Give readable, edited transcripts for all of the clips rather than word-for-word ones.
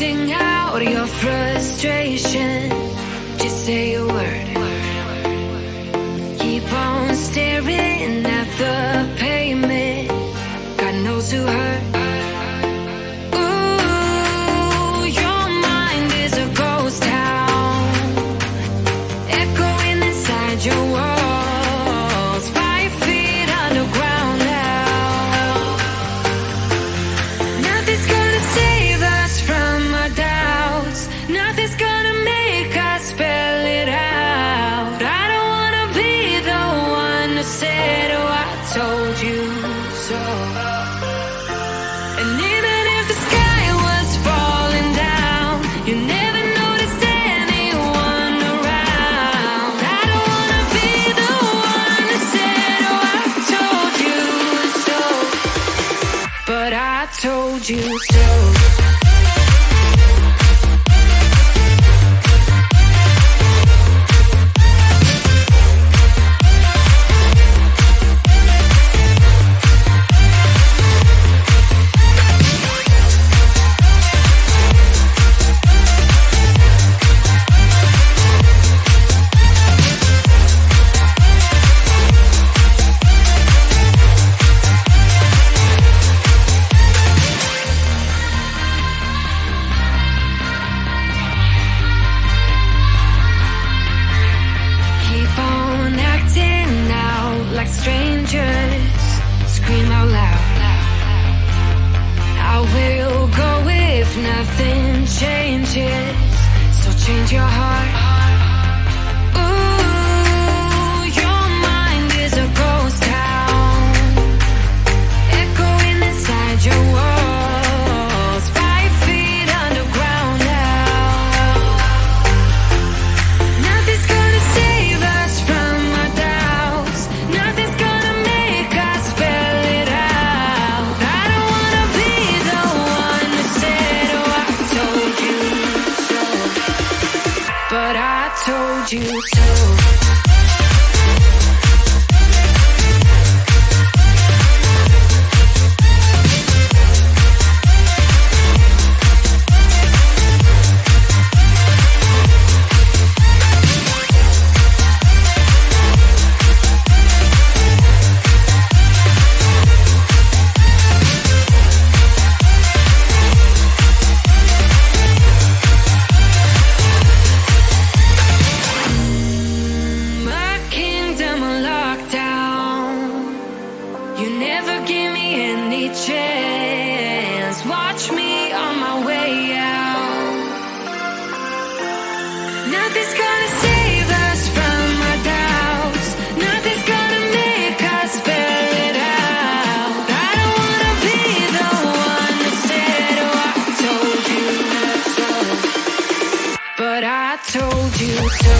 Sing out your frustration, just say a word. Keep on staring at the pavement, God knows who hurt. Ooh, your mind is a ghost town, echoing inside your walls, 5 feet underground now. Nothing's gonna save us from our doubts, nothing's gonna make us spell it out. I don't wanna be the one who said, oh, I told you so. And even if the sky was falling down, you never noticed anyone around. I don't wanna be the one who said, oh, I told you so, but I told you so. Keep on acting out like strangers, scream out loud. I will go if nothing changes, so change your heart. Ooh, your mind is a ghost town, echoing inside your walls, 5 feet underground now. Nothing's gonna save us from our doubts, nothing's gonna make us spell it out. I don't wanna be the one who said, oh, I told you so, but I told you so. My kingdom on lockdown, you never give me any chance. Watch me on my way out. Nothing's gonna save us from our doubts, nothing's gonna make us spell it out. I don't wanna be the one who said, oh, I told you so, but I told you so.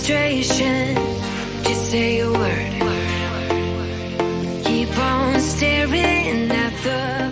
frustration, just say a word. Keep on staring at the